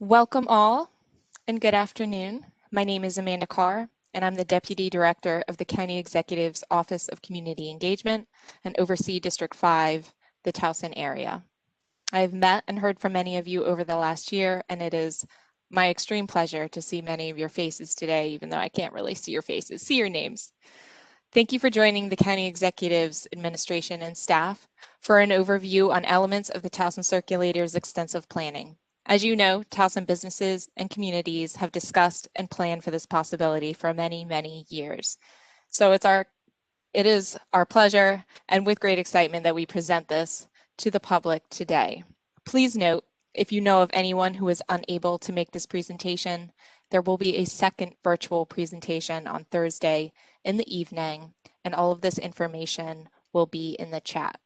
Welcome all, and good afternoon. My name is Amanda Carr, and I'm the Deputy Director of the County Executive's Office of Community Engagement and oversee District 5, the Towson area. I've met and heard from many of you over the last year, and it is my extreme pleasure to see many of your faces today, even though I can't really see your faces, see your names. Thank you for joining the County Executive's administration and staff for an overview on elements of the Towson Circulator's extensive planning. As you know, Towson businesses and communities have discussed and planned for this possibility for many, many years. So it is our pleasure and with great excitement that we present this to the public today. Please note, if you know of anyone who is unable to make this presentation, there will be a second virtual presentation on Thursday in the evening, and all of this information will be in the chat.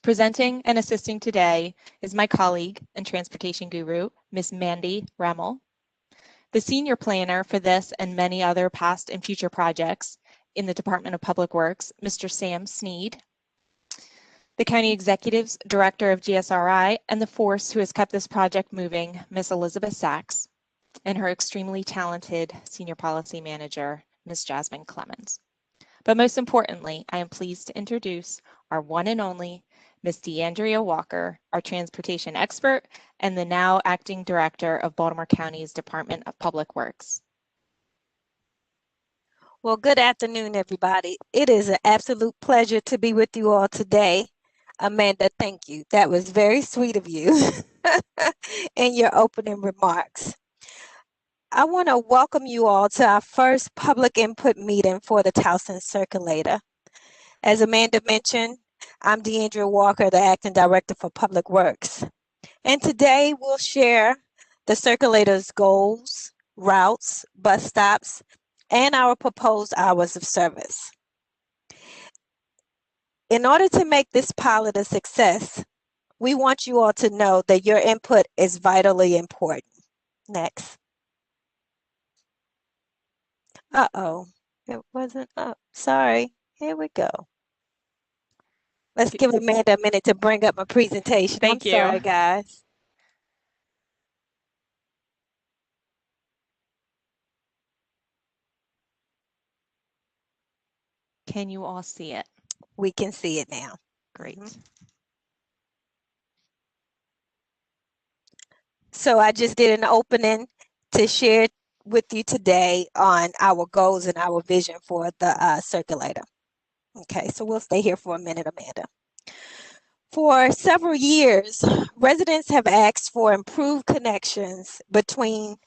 Presenting and assisting today is my colleague and transportation guru, Ms. Mandy Remmel. The senior planner for this and many other past and future projects in the Department of Public Works, Mr. Sam Sneed. The County Executive's Director of GSRI and the force who has kept this project moving, Ms. Elizabeth Sachs, and her extremely talented Senior Policy Manager, Ms. Jasmine Clemens. But most importantly, I am pleased to introduce our one and only Ms. DeAndrea Walker, our transportation expert and the now acting director of Baltimore County's Department of Public Works. Well, good afternoon, everybody. It is an absolute pleasure to be with you all today. Amanda, thank you. That was very sweet of you in your opening remarks. I want to welcome you all to our first public input meeting for the Towson Circulator. As Amanda mentioned, I'm DeAndrea Walker, the Acting Director for Public Works. And today we'll share the Circulator's goals, routes, bus stops, and our proposed hours of service. In order to make this pilot a success, we want you all to know that your input is vitally important. Next. Uh-oh, it wasn't up. Sorry. Here we go. Let's give Amanda a minute to bring up my presentation. Thank you. Sorry, guys. Can you all see it? We can see it now. Great. So I just did an opening to share with you today on our goals and our vision for the Circulator. Okay, so we'll stay here for a minute, Amanda. For several years, residents have asked for improved connections between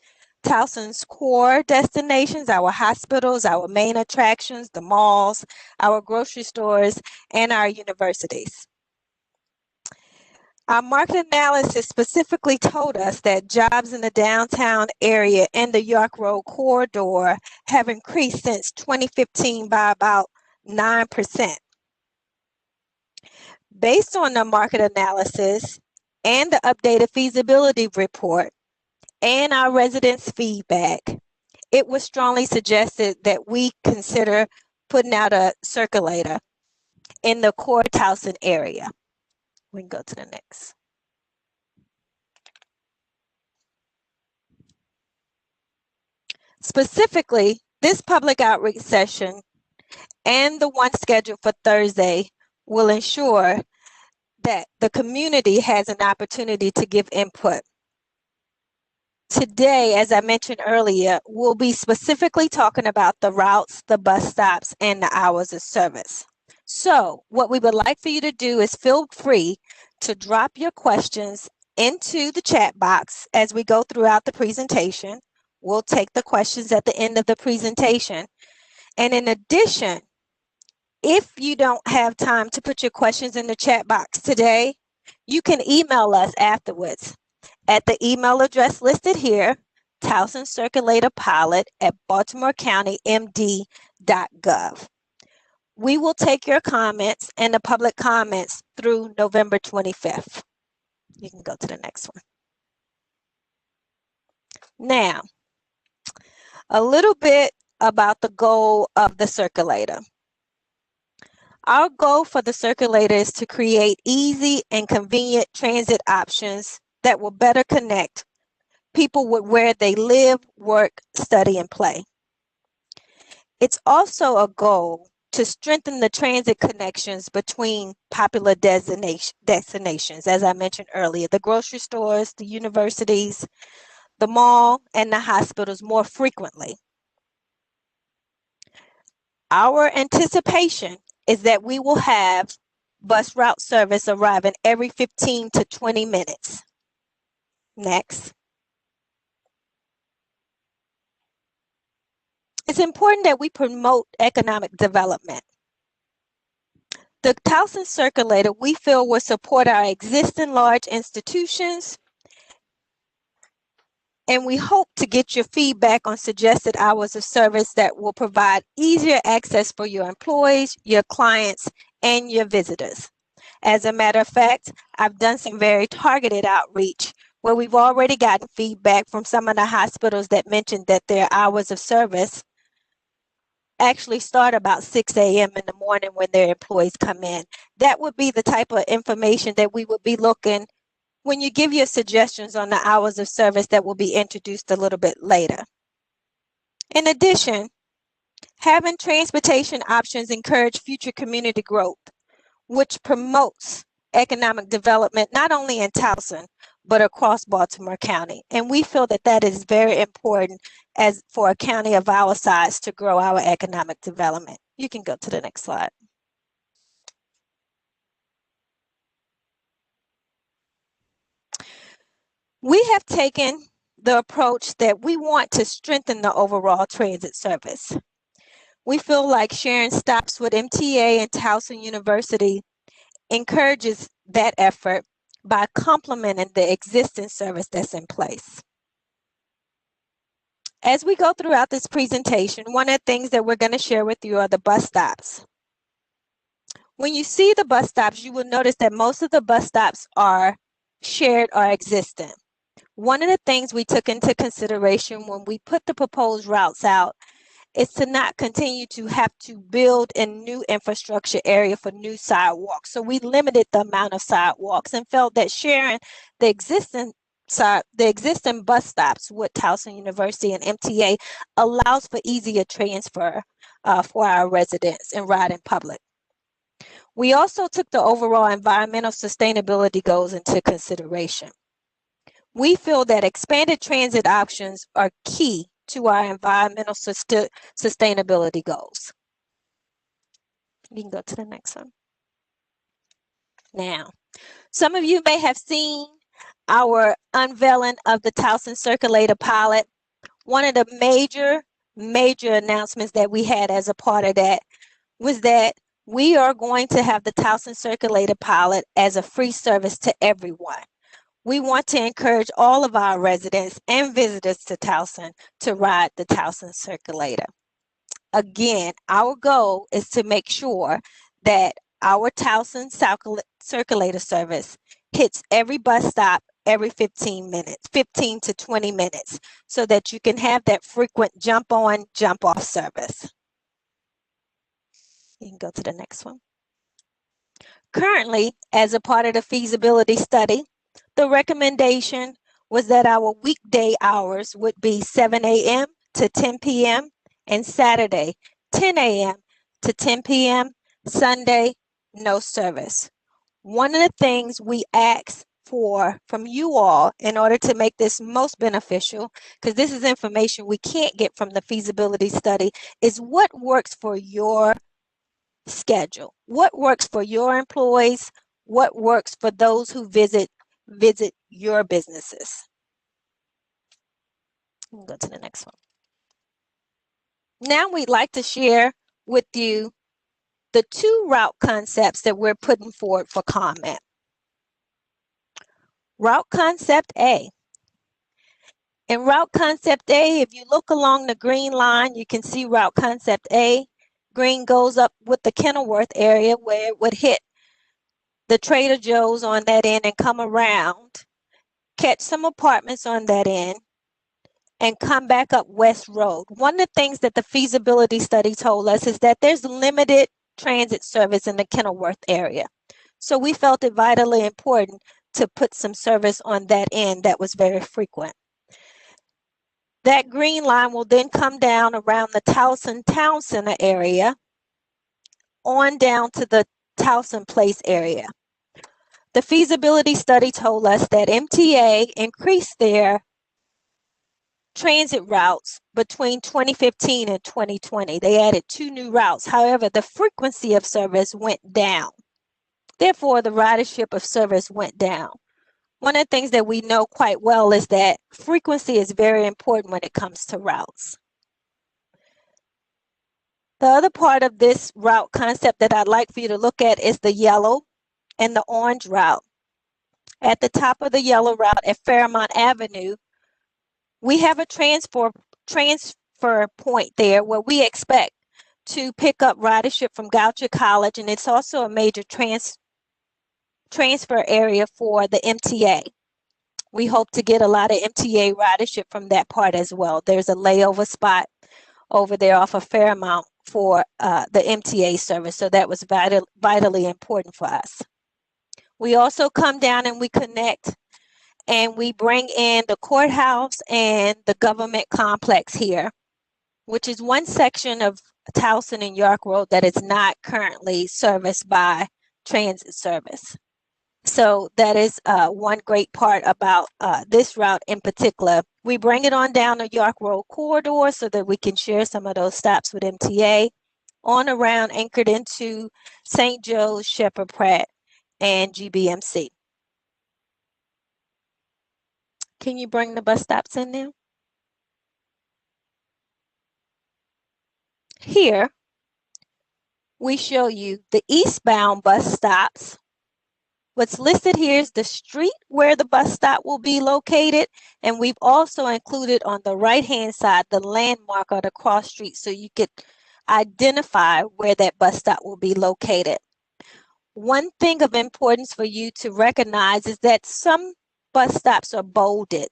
Towson's core destinations, our hospitals, our main attractions, the malls, our grocery stores, and our universities. Our market analysis specifically told us that jobs in the downtown area and the York Road corridor have increased since 2015 by about 9%. Based on the market analysis and the updated feasibility report and our residents' feedback, it was strongly suggested that we consider putting out a circulator in the core Towson area. We can go to the next. Specifically, this public outreach session and the one scheduled for Thursday will ensure that the community has an opportunity to give input. Today, as I mentioned earlier, we'll be specifically talking about the routes, the bus stops, and the hours of service. So what we would like for you to do is feel free to drop your questions into the chat box as we go throughout the presentation. We'll take the questions at the end of the presentation. And in addition, if you don't have time to put your questions in the chat box today, you can email us afterwards at the email address listed here, Towson Circulator Pilot at baltimorecounty.md.gov. We will take your comments and the public comments through November 25th. You can go to the next one. Now, a little bit about the goal of the Circulator. Our goal for the Circulator is to create easy and convenient transit options that will better connect people with where they live, work, study, and play. It's also a goal to strengthen the transit connections between popular destinations, as I mentioned earlier, the grocery stores, the universities, the mall, and the hospitals more frequently. Our anticipation is that we will have bus route service arriving every 15 to 20 minutes. Next. It's important that we promote economic development. The Towson Circulator, we feel, will support our existing large institutions, and we hope to get your feedback on suggested hours of service that will provide easier access for your employees, your clients, and your visitors. As a matter of fact, I've done some very targeted outreach where we've already gotten feedback from some of the hospitals that mentioned that their hours of service actually start about 6 a.m. in the morning when their employees come in. That would be the type of information that we would be looking when you give your suggestions on the hours of service that will be introduced a little bit later. In addition, having transportation options encourage future community growth, which promotes economic development not only in Towson, but across Baltimore County. And we feel that that is very important as for a county of our size to grow our economic development. You can go to the next slide. We have taken the approach that we want to strengthen the overall transit service. We feel like sharing stops with MTA and Towson University encourages that effort by complementing the existing service that's in place. As we go throughout this presentation, one of the things that we're going to share with you are the bus stops. When you see the bus stops, you will notice that most of the bus stops are shared or existing. One of the things we took into consideration when we put the proposed routes out is to not continue to have to build a new infrastructure area for new sidewalks. So we limited the amount of sidewalks and felt that sharing the existing bus stops with Towson University and MTA allows for easier transfer for our residents and riding public. We also took the overall environmental sustainability goals into consideration. We feel that expanded transit options are key to our environmental sustainability goals. You can go to the next one. Now, some of you may have seen our unveiling of the Towson Circulator pilot. One of the major announcements that we had as a part of that was that we are going to have the Towson Circulator pilot as a free service to everyone. We want to encourage all of our residents and visitors to Towson to ride the Towson Circulator. Again, our goal is to make sure that our Towson Circulator service hits every bus stop every 15 to 20 minutes, so that you can have that frequent jump on, jump off service. You can go to the next one. Currently, as a part of the feasibility study, the recommendation was that our weekday hours would be 7 a.m. to 10 p.m. and Saturday, 10 a.m. to 10 p.m., Sunday, no service. One of the things we ask for from you all in order to make this most beneficial, because this is information we can't get from the feasibility study, is what works for your schedule, what works for your employees, what works for those who visit your businesses. We'll go to the next one. Now we'd like to share with you the two route concepts that we're putting forward for comment. Route Concept A. In Route Concept A, if you look along the green line, you can see Route Concept A. Green goes up with the Kenilworth area where it would hit the Trader Joe's on that end and come around, catch some apartments on that end, and come back up West Road. One of the things that the feasibility study told us is that there's limited transit service in the Kenilworth area. So we felt it vitally important to put some service on that end that was very frequent. That green line will then come down around the Towson Town Center area on down to the Towson Place area. The feasibility study told us that MTA increased their transit routes between 2015 and 2020. They added 2 new routes. However, the frequency of service went down. Therefore, the ridership of service went down. One of the things that we know quite well is that frequency is very important when it comes to routes. The other part of this route concept that I'd like for you to look at is the yellow and the orange route. At the top of the yellow route at Fairmont Avenue, we have a transfer point there where we expect to pick up ridership from Goucher College, and it's also a major transfer area for the MTA. We hope to get a lot of MTA ridership from that part as well. There's a layover spot over there off of Fairmount for the MTA service, so that was vitally important for us. We also come down and we connect and we bring in the courthouse and the government complex here, which is one section of Towson and York Road that is not currently serviced by transit service. So that is one great part about this route in particular. We bring it on down the York Road corridor so that we can share some of those stops with MTA, on around anchored into St. Joe's, Shepherd Pratt, and GBMC. Can you bring the bus stops in now? Here, we show you the eastbound bus stops. What's listed here is the street where the bus stop will be located, and we've also included on the right-hand side the landmark or the cross street so you could identify where that bus stop will be located. One thing of importance for you to recognize is that some bus stops are bolded.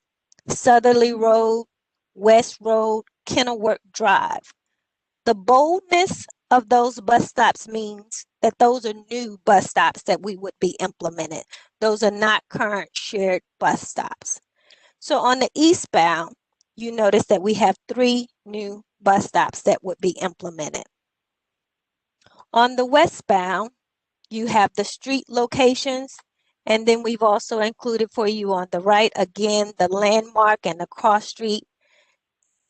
Southerly Road, West Road, Kenilworth Drive. The boldness of those bus stops means that those are new bus stops that we would be implemented. Those are not current shared bus stops. So on the eastbound, you notice that we have 3 new bus stops that would be implemented. On the westbound, you have the street locations, and then we've also included for you on the right, again, the landmark and the cross street.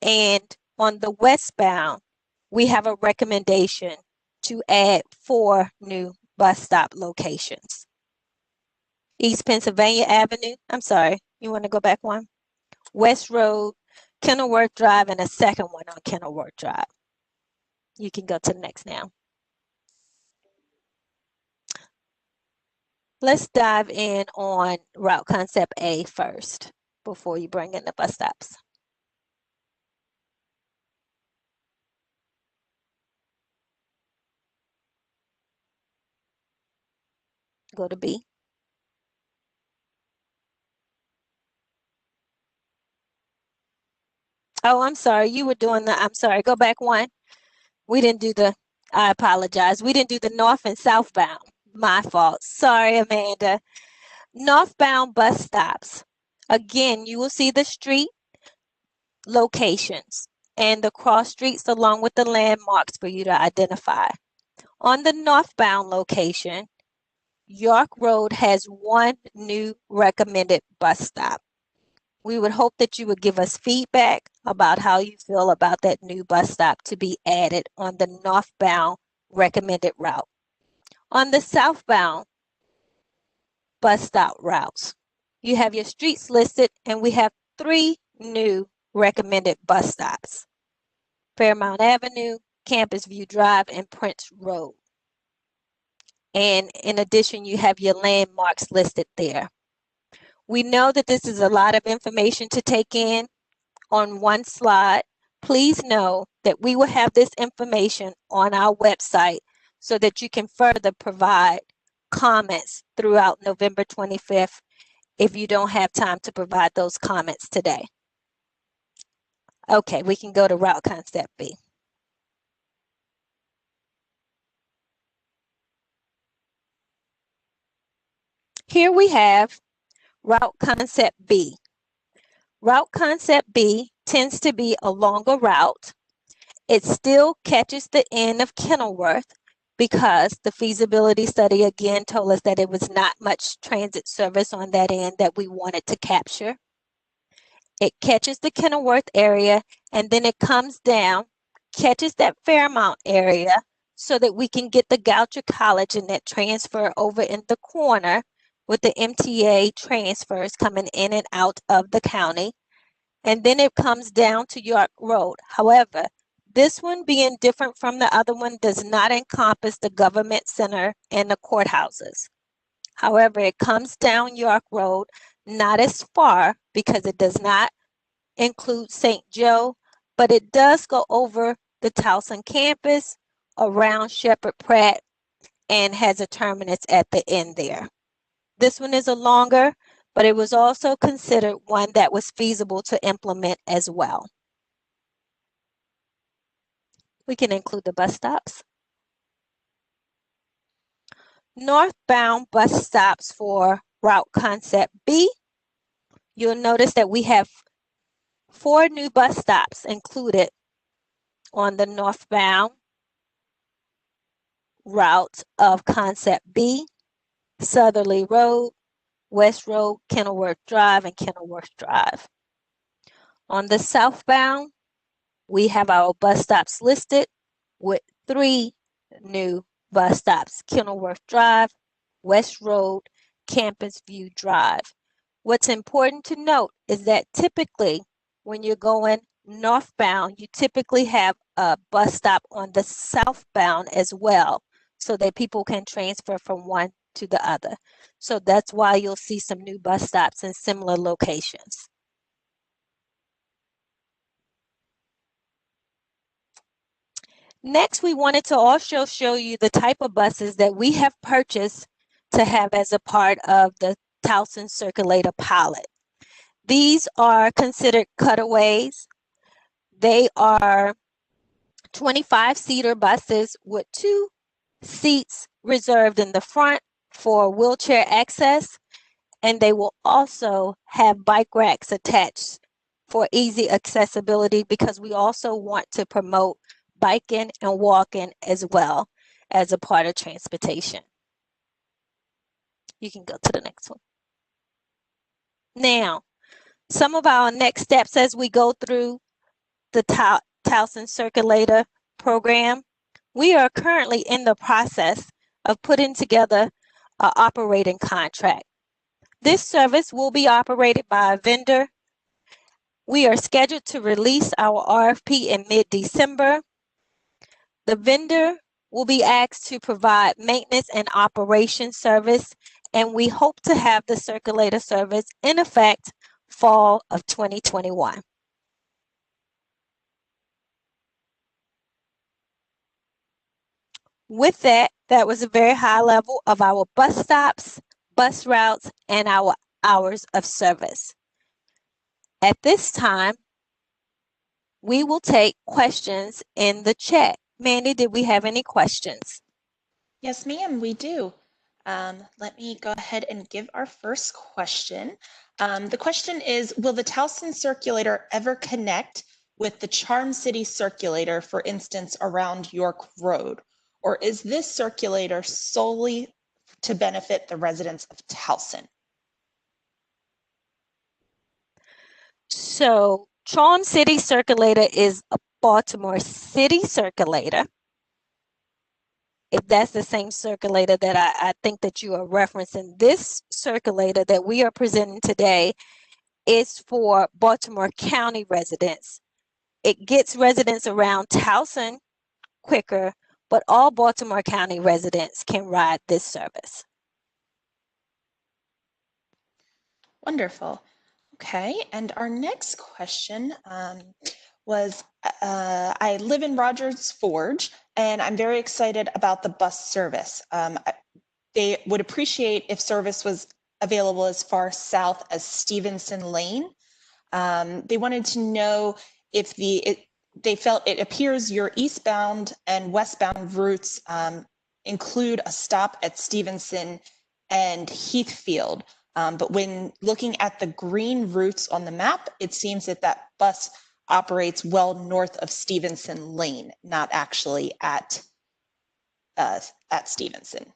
And on the westbound, we have a recommendation to add 4 new bus stop locations. East Pennsylvania Avenue, I'm sorry, you want to go back one? West Road, Kenilworth Drive, and a second one on Kenilworth Drive. You can go to the next now. Let's dive in on route concept A first before you bring in the bus stops. Go to B. Oh, I'm sorry, you were doing I'm sorry, go back one. We didn't do I apologize. We didn't do the north and southbound. My fault. Sorry, Amanda. Northbound bus stops. Again, you will see the street locations and the cross streets along with the landmarks for you to identify. On the northbound location, York Road has 1 new recommended bus stop. We would hope that you would give us feedback about how you feel about that new bus stop to be added on the northbound recommended route. On the southbound bus stop routes, you have your streets listed, and we have 3 new recommended bus stops: Fairmount Avenue, Campus View Drive, and Prince Road. And in addition, you have your landmarks listed there. We know that this is a lot of information to take in on one slide. Please know that we will have this information on our website so that you can further provide comments throughout November 25th if you don't have time to provide those comments today. Okay, we can go to route concept B. Here we have route concept B. Route concept B tends to be a longer route. It still catches the end of Kenilworth because the feasibility study again told us that it was not much transit service on that end that we wanted to capture. It catches the Kenilworth area, and then it comes down, catches that Fairmount area so that we can get the Goucher College and that transfer over in the corner with the MTA transfers coming in and out of the county. And then it comes down to York Road. However, this one being different from the other one does not encompass the government center and the courthouses. However, it comes down York Road, not as far because it does not include St. Joe, but it does go over the Towson campus, around Shepherd Pratt, and has a terminus at the end there. This one is a longer, but it was also considered one that was feasible to implement as well. We can include the bus stops. Northbound bus stops for Route Concept B. You'll notice that we have 4 new bus stops included on the northbound route of Concept B: Southerly Road, West Road, Kenilworth Drive, and Kenilworth Drive. On the southbound, we have our bus stops listed with 3 new bus stops: Kenilworth Drive, West Road, Campus View Drive. What's important to note is that typically when you're going northbound, you typically have a bus stop on the southbound as well so that people can transfer from one to the other. So that's why you'll see some new bus stops in similar locations. Next, we wanted to also show you the type of buses that we have purchased to have as a part of the Towson Circulator pilot. These are considered cutaways. They are 25-seater buses with 2 seats reserved in the front for wheelchair access, and they will also have bike racks attached for easy accessibility because we also want to promote biking and walking as well as a part of transportation. You can go to the next one. Now, some of our next steps as we go through the Towson Circulator program, we are currently in the process of putting together an operating contract. This service will be operated by a vendor. We are scheduled to release our RFP in mid-December. The vendor will be asked to provide maintenance and operation service, and we hope to have the Circulator service in effect fall of 2021. With that, that was a very high level of our bus stops, bus routes, and our hours of service. At this time, we will take questions in the chat. Mandy, did we have any questions? Yes, ma'am, we do. Let me go ahead and give our first question. The question is, will the Towson Circulator ever connect with the Charm City Circulator, for instance, around York Road? Or is this circulator solely to benefit the residents of Towson? So, Charm City Circulator is a Baltimore City Circulator. If that's the same circulator that I think that you are referencing, this circulator that we are presenting today is for Baltimore County residents. It gets residents around Towson quicker, but all Baltimore County residents can ride this service. Wonderful. Okay, and our next question was, I live in Rogers Forge, and I'm very excited about the bus service. They would appreciate if service was available as far south as Stevenson Lane. They wanted to know if they felt it appears your eastbound and westbound routes include a stop at Stevenson and Heathfield. But when looking at the green routes on the map, it seems that that bus operates well north of Stevenson Lane, not actually at Stevenson.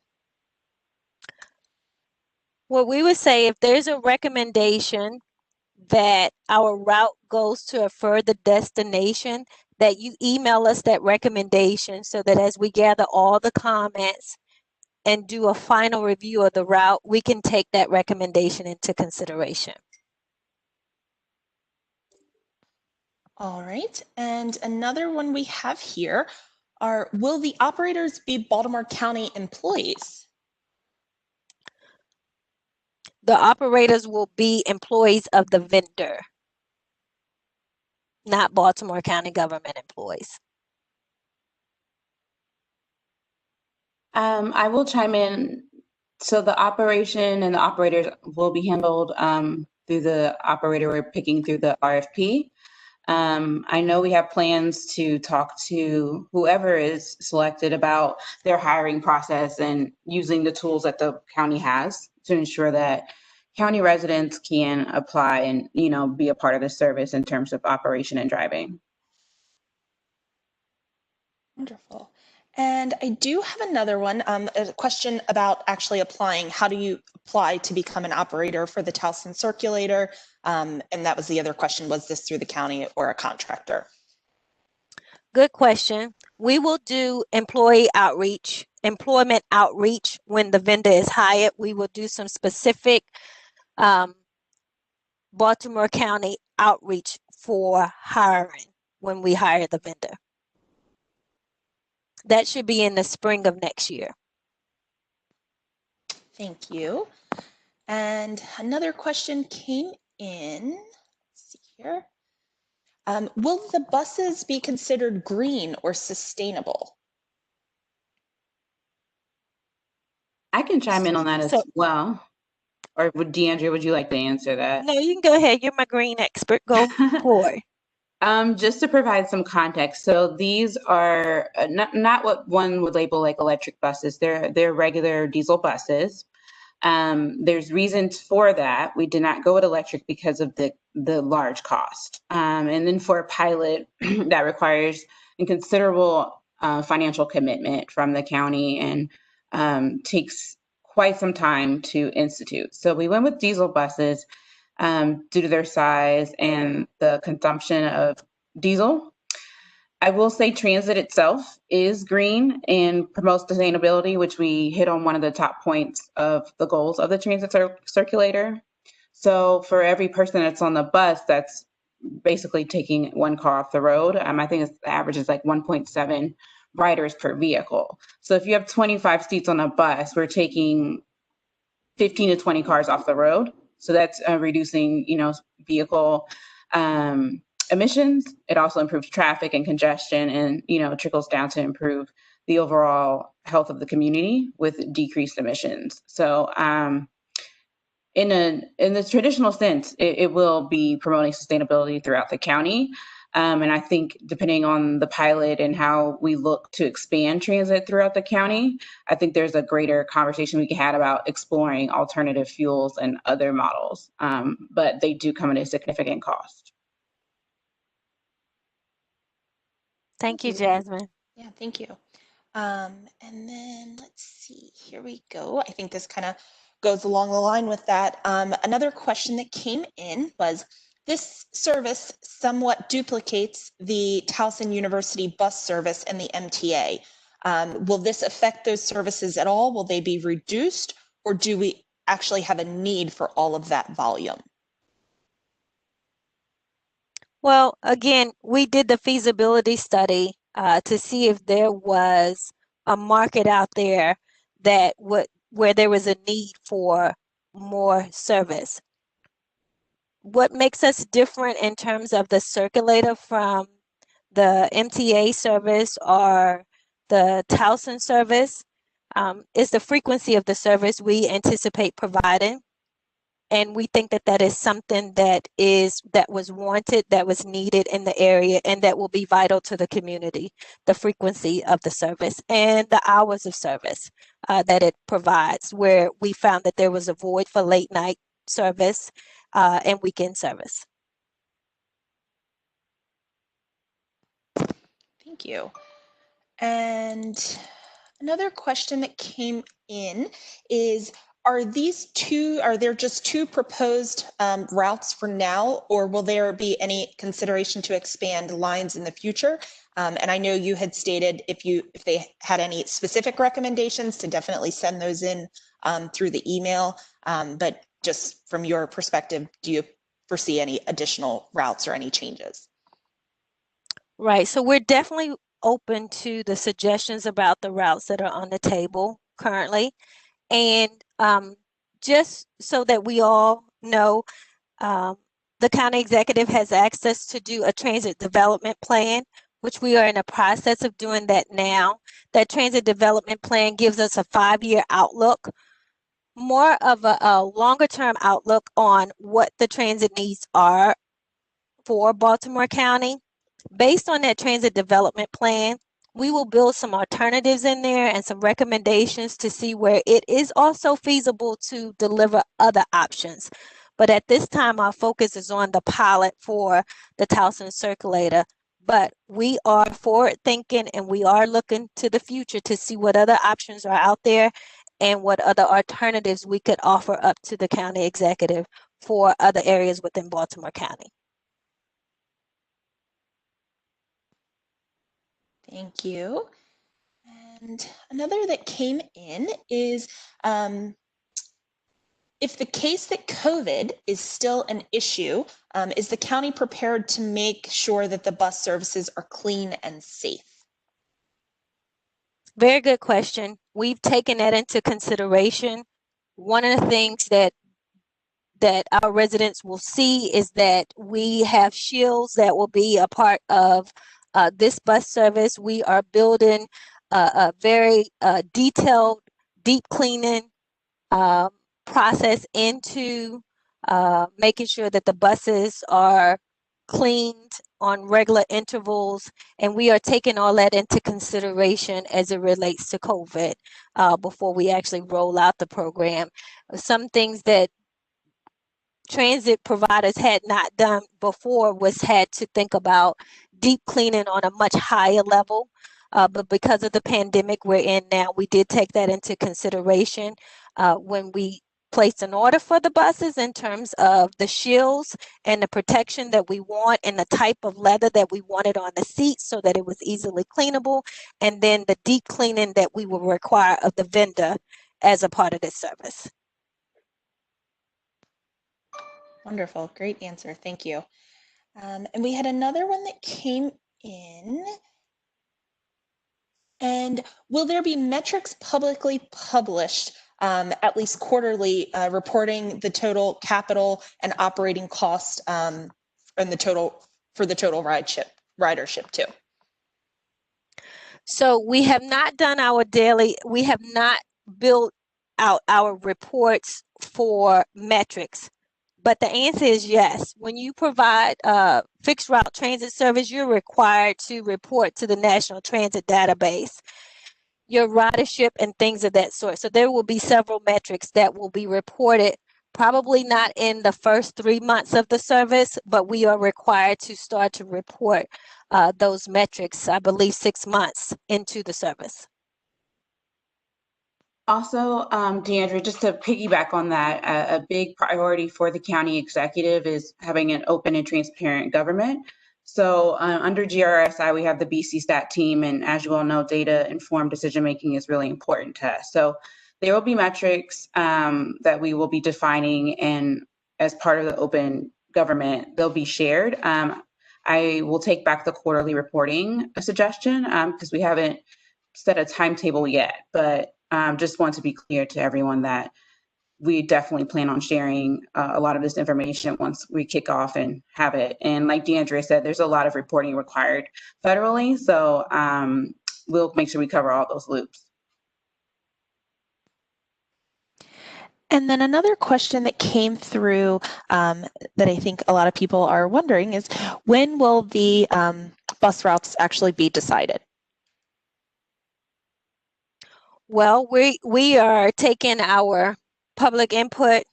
What we would say, if there's a recommendation that our route goes to a further destination, that you email us that recommendation so that as we gather all the comments and do a final review of the route, we can take that recommendation into consideration. All right, and another one we have here are, will the operators be Baltimore County employees? The operators will be employees of the vendor, not Baltimore County government employees. I will chime in. So the operation and the operators will be handled through the operator we're picking through the RFP. I know we have plans to talk to whoever is selected about their hiring process and using the tools that the county has to ensure that county residents can apply and, be a part of the service in terms of operation and driving. Wonderful. And I do have another one, a question about actually applying. How do you apply to become an operator for the Towson Circulator? And that was the other question, was this through the county or a contractor? Good question. We will do employment outreach when the vendor is hired. We will do some specific Baltimore County outreach for hiring when we hire the vendor. That should be in the spring of next year. Thank you. And another question came in. Let's see here. Will the buses be considered green or sustainable? I can chime in on that as well. Or DeAndrea, would you like to answer that? No, you can go ahead. You're my green expert. Go forward. Just to provide some context, so these are not what one would label like electric buses. They're regular diesel buses. There's reasons for that. We did not go with electric because of the large cost. And then for a pilot, that requires a considerable financial commitment from the county and takes quite some time to institute. So we went with diesel buses due to their size and the consumption of diesel. I will say transit itself is green and promotes sustainability, which we hit on one of the top points of the goals of the transit circulator. So for every person that's on the bus, that's basically taking one car off the road. I think the average is like 1.7 riders per vehicle. So if you have 25 seats on a bus, we're taking 15 to 20 cars off the road. So that's reducing, vehicle emissions. It also improves traffic and congestion and, trickles down to improve the overall health of the community with decreased emissions. So in the traditional sense, it will be promoting sustainability throughout the county. And I think depending on the pilot and how we look to expand transit throughout the county, I think there's a greater conversation we can have about exploring alternative fuels and other models. But they do come at a significant cost. Thank you, Jasmine. Yeah, thank you. And then let's see, here we go. I think this kind of goes along the line with that. Another question that came in was, this service somewhat duplicates the Towson University bus service and the MTA. Will this affect those services at all? Will they be reduced, or do we actually have a need for all of that volume? Well, again, we did the feasibility study to see if there was a market out there that where there was a need for more service. What makes us different in terms of the circulator from the MTA service or the Towson service is the frequency of the service we anticipate providing. And we think that that is something that was wanted, that was needed in the area, and that will be vital to the community, the frequency of the service and the hours of service that it provides, where we found that there was a void for late night service and weekend service. Thank you. And another question that came in is, are there just two proposed routes for now, or will there be any consideration to expand lines in the future? And I know you had stated if they had any specific recommendations to definitely send those in through the email. But just from your perspective, do you foresee any additional routes or any changes? Right. So we're definitely open to the suggestions about the routes that are on the table currently. And just so that we all know, the county executive has asked us to do a transit development plan, which we are in the process of doing that now. That transit development plan gives us a 5-year outlook, more of a longer term outlook on what the transit needs are for Baltimore County. Based on that transit development plan, we will build some alternatives in there and some recommendations to see where it is also feasible to deliver other options. But at this time, our focus is on the pilot for the Towson Circulator. But we are forward thinking and we are looking to the future to see what other options are out there and what other alternatives we could offer up to the county executive for other areas within Baltimore County. Thank you. And another that came in is, if the case that COVID is still an issue, is the county prepared to make sure that the bus services are clean and safe? Very good question. We've taken that into consideration. One of the things that our residents will see is that we have shields that will be a part of this bus service. We are building a very detailed deep cleaning process into making sure that the buses are cleaned on regular intervals, and we are taking all that into consideration as it relates to COVID before we actually roll out the program. Some things that transit providers had not done before was had to think about deep cleaning on a much higher level. But because of the pandemic we're in now, we did take that into consideration when we placed an order for the buses in terms of the shields and the protection that we want and the type of leather that we wanted on the seats so that it was easily cleanable, and then the deep cleaning that we will require of the vendor as a part of this service. Wonderful, great answer, thank you. And we had another one that came in. And will there be metrics publicly published, at least quarterly, reporting the total capital and operating cost and the total ridership too? So we have not done our daily, we have not built out our reports for metrics. But the answer is yes. When you provide fixed route transit service, you're required to report to the National Transit Database your ridership and things of that sort. So there will be several metrics that will be reported, probably not in the first 3 months of the service, but we are required to start to report those metrics, I believe 6 months into the service. Also, Deandra, just to piggyback on that, a big priority for the county executive is having an open and transparent government. So under GRSI, we have the BC Stat team, and as you all know, data-informed decision-making is really important to us. So there will be metrics that we will be defining, and as part of the open government, they'll be shared. I will take back the quarterly reporting suggestion because we haven't set a timetable yet, but just want to be clear to everyone that we definitely plan on sharing a lot of this information once we kick off and have it. And like Deandra said, there's a lot of reporting required federally, so we'll make sure we cover all those loops. And then another question that came through that I think a lot of people are wondering is, when will the bus routes actually be decided? Well, we are taking our public input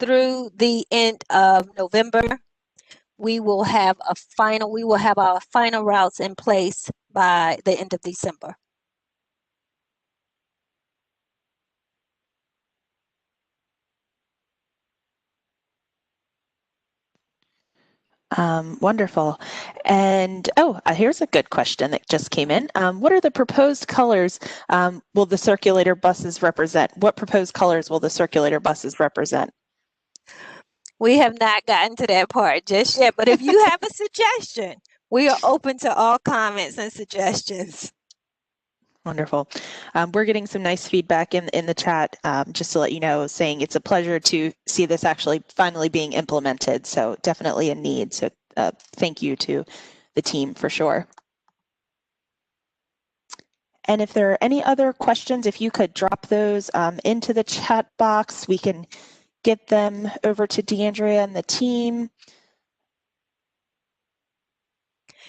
through the end of November. We will have our final routes in place by the end of December. Wonderful. And here's a good question that just came in. What are the proposed colors will the circulator buses represent? What proposed colors will the circulator buses represent? We have not gotten to that part just yet, but if you have a suggestion, we are open to all comments and suggestions. Wonderful. We're getting some nice feedback in the chat, just to let you know, saying it's a pleasure to see this actually finally being implemented. So definitely a need. So thank you to the team for sure. And if there are any other questions, if you could drop those into the chat box, we can get them over to DeAndrea and the team.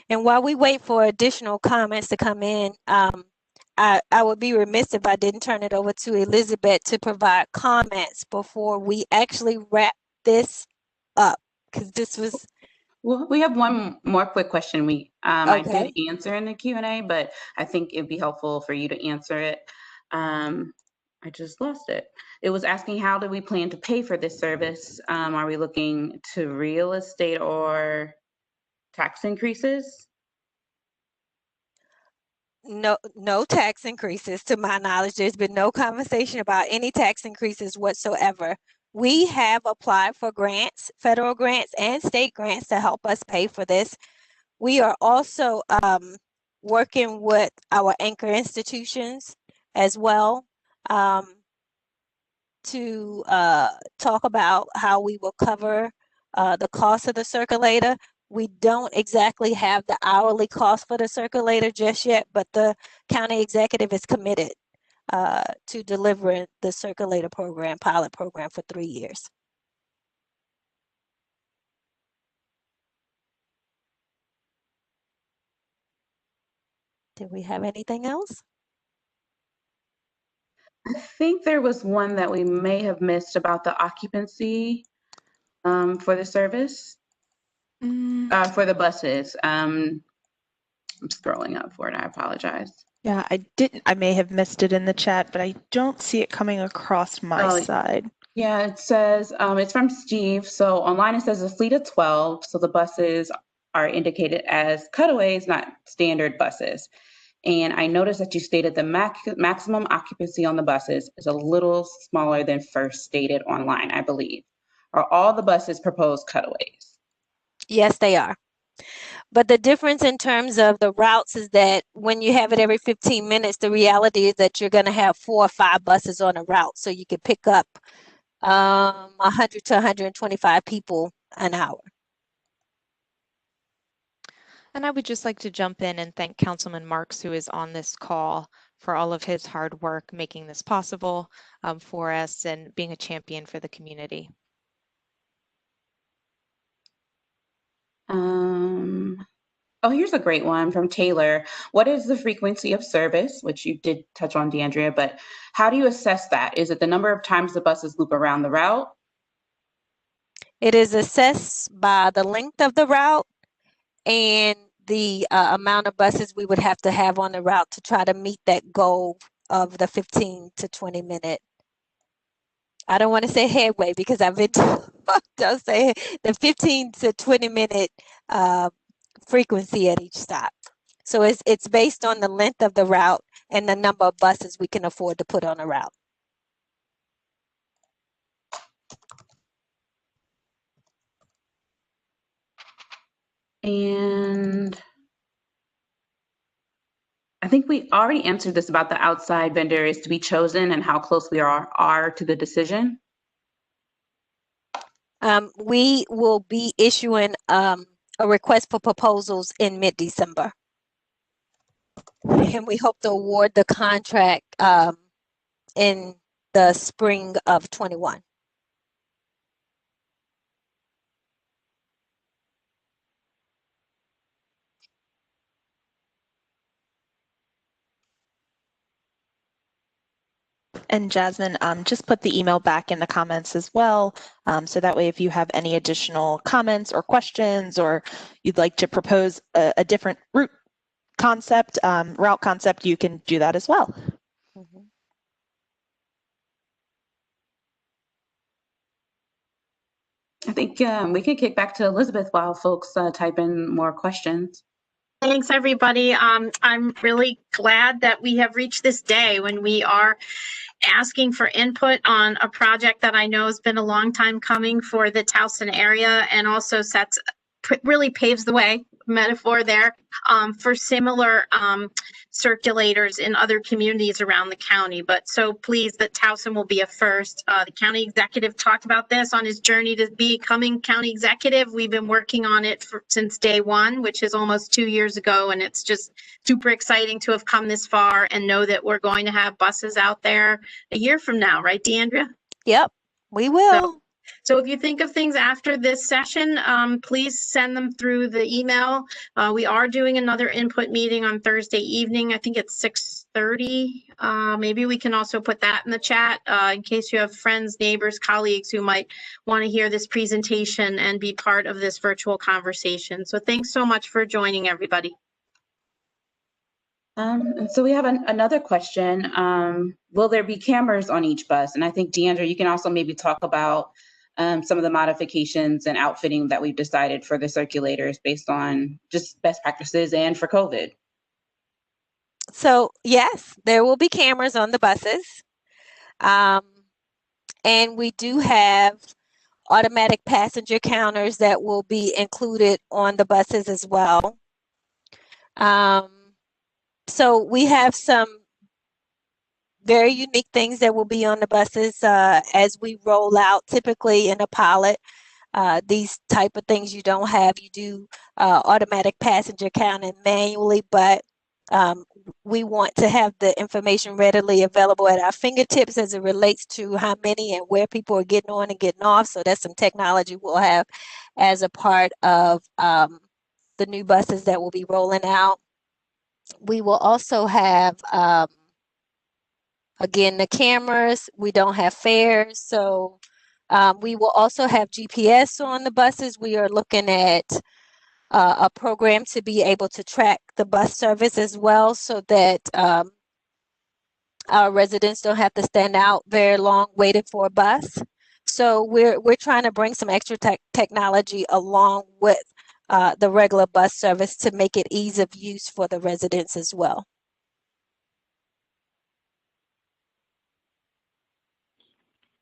And while we wait for additional comments to come in, I would be remiss if I didn't turn it over to Elizabeth to provide comments before we actually wrap this up, because this was... Well, we have one more quick question. I Okay. did answer in the Q&A, but I think it'd be helpful for you to answer it. I just lost it. It was asking, how do we plan to pay for this service? Are we looking to real estate or tax increases? No tax increases to my knowledge. There's been no conversation about any tax increases whatsoever. We have applied for grants, federal grants and state grants to help us pay for this. We are also working with our anchor institutions as well to talk about how we will cover the cost of the circulator. We don't exactly have the hourly cost for the circulator just yet, but the county executive is committed to delivering the circulator program, pilot program, for 3 years. Did we have anything else? I think there was one that we may have missed about the occupancy for the service, for the buses. I'm scrolling up for it. I apologize. Yeah, I may have missed it in the chat, but I don't see it coming across my side. Yeah, it says, it's from Steve. So online it says a fleet of 12. So the buses are indicated as cutaways, not standard buses. And I noticed that you stated the maximum occupancy on the buses is a little smaller than first stated online, I believe. Are all the buses proposed cutaways? Yes, they are. But the difference in terms of the routes is that when you have it every 15 minutes, the reality is that you're going to have 4 or 5 buses on a route. So you could pick up 100 to 125 people an hour. And I would just like to jump in and thank Councilman Marks, who is on this call, for all of his hard work making this possible for us and being a champion for the community. Oh, here's a great one from Taylor. What is the frequency of service? Which you did touch on, DeAndrea, but how do you assess that? Is it the number of times the buses loop around the route? It is assessed by the length of the route and the amount of buses we would have to have on the route to try to meet that goal of the 15 to 20 minute. I don't want to say headway because I've been told, don't say the 15 to 20 minute frequency at each stop. So it's based on the length of the route and the number of buses we can afford to put on a route. And I think we already answered this about the outside vendor is to be chosen and how close we are to the decision. We will be issuing a request for proposals in mid-December. And we hope to award the contract in the spring of 21. And Jasmine, just put the email back in the comments as well. So that way, if you have any additional comments or questions, or you'd like to propose a different route concept, route concept, you can do that as well. Mhm. I think we can kick back to Elizabeth while folks type in more questions. Thanks, everybody. I'm really glad that we have reached this day when we are asking for input on a project that I know has been a long time coming for the Towson area, and also really paves the way, metaphor there, for similar circulators in other communities around the county. But so pleased that Towson will be a first. The county executive talked about this on his journey to becoming county executive. We've been working on it since day one, which is almost 2 years ago. And it's just super exciting to have come this far and know that we're going to have buses out there a year from now, right, Deandra? Yep, we will. So if you think of things after this session, please send them through the email. We are doing another input meeting on Thursday evening. I think it's 6:30. Maybe we can also put that in the chat in case you have friends, neighbors, colleagues who might want to hear this presentation and be part of this virtual conversation. So thanks so much for joining, everybody. And so we have another question. Will there be cameras on each bus? And I think, Deandra, you can also maybe talk about some of the modifications and outfitting that we've decided for the circulators based on just best practices and for COVID. So yes, there will be cameras on the buses. And we do have automatic passenger counters that will be included on the buses as well. So we have some very unique things that will be on the buses as we roll out. Typically in a pilot, these type of things you don't have. You do automatic passenger counting manually, but we want to have the information readily available at our fingertips as it relates to how many and where people are getting on and getting off. So that's some technology we'll have as a part of the new buses that will be rolling out. We will also have, again, the cameras. We don't have fares. So we will also have GPS on the buses. We are looking at a program to be able to track the bus service as well, so that our residents don't have to stand out very long waiting for a bus. So we're trying to bring some extra technology along with the regular bus service to make it ease of use for the residents as well.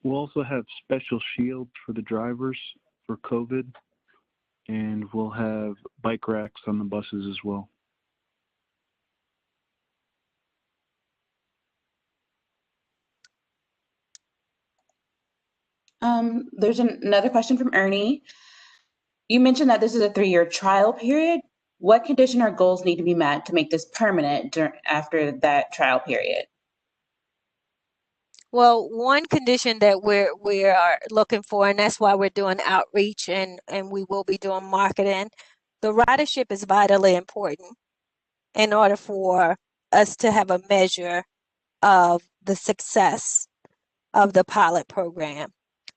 We'll also have special shields for the drivers for COVID, and we'll have bike racks on the buses as well. There's another question from Ernie. You mentioned that this is a 3-year trial period. What condition or goals need to be met to make this permanent after that trial period? Well, one condition that we are looking for, and that's why we're doing outreach and we will be doing marketing. The ridership is vitally important in order for us to have a measure of the success of the pilot program.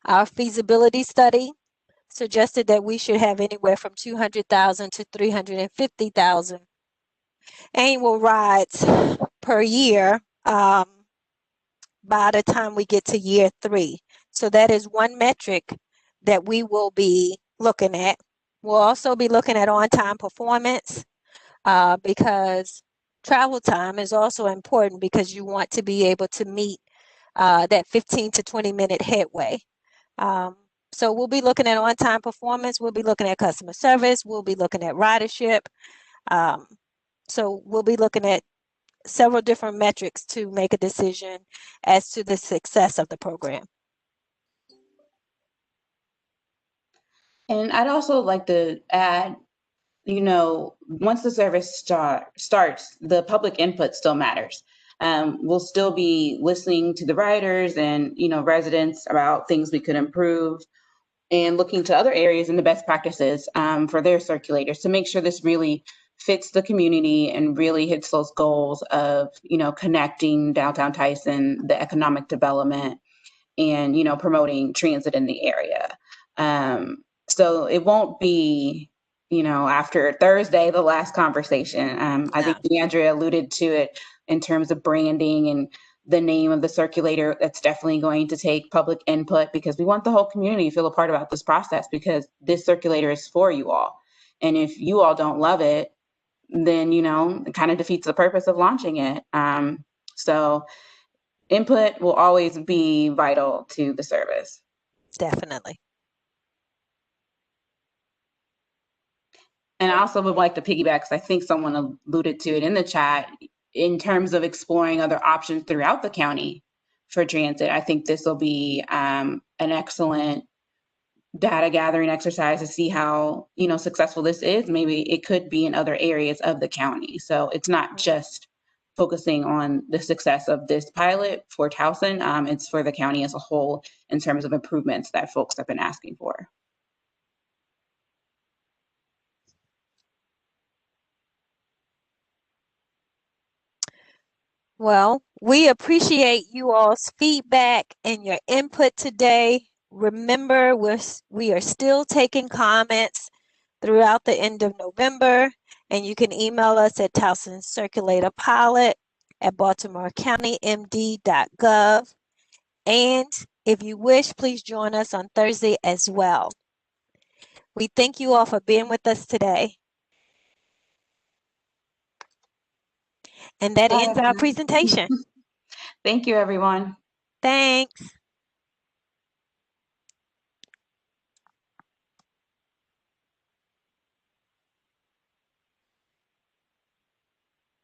Our feasibility study suggested that we should have anywhere from 200,000 to 350,000 annual rides per year by the time we get to year 3. So that is one metric that we will be looking at. We'll also be looking at on-time performance because travel time is also important, because you want to be able to meet that 15 to 20 minute headway. So we'll be looking at on-time performance. We'll be looking at customer service. We'll be looking at ridership. So we'll be looking at several different metrics to make a decision as to the success of the program. And I'd also like to add, once the service starts, the public input still matters. We'll still be listening to the riders and, residents about things we could improve, and looking to other areas in the best practices for their circulators to make sure this really fits the community and really hits those goals of, connecting downtown Towson, the economic development, and, promoting transit in the area. So it won't be after Thursday, the last conversation. I think Andrea alluded to it in terms of branding and the name of the circulator. That's definitely going to take public input because we want the whole community to feel a part about this process because this circulator is for you all. And if you all don't love it, then, it kind of defeats the purpose of launching it. So input will always be vital to the service. Definitely. And I also would like to piggyback, because I think someone alluded to it in the chat, in terms of exploring other options throughout the county for transit. I think this will be an excellent data gathering exercise to see how, successful this is. Maybe it could be in other areas of the county. So it's not just focusing on the success of this pilot for Towson. It's for the county as a whole in terms of improvements that folks have been asking for. Well, we appreciate you all's feedback and your input today. Remember, we are still taking comments throughout the end of November, and you can email us at Towson Circulator Pilot at baltimorecountymd.gov. And if you wish, please join us on Thursday as well. We thank you all for being with us today. And that ends our presentation. Thank you, everyone. Thanks.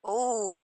Oh.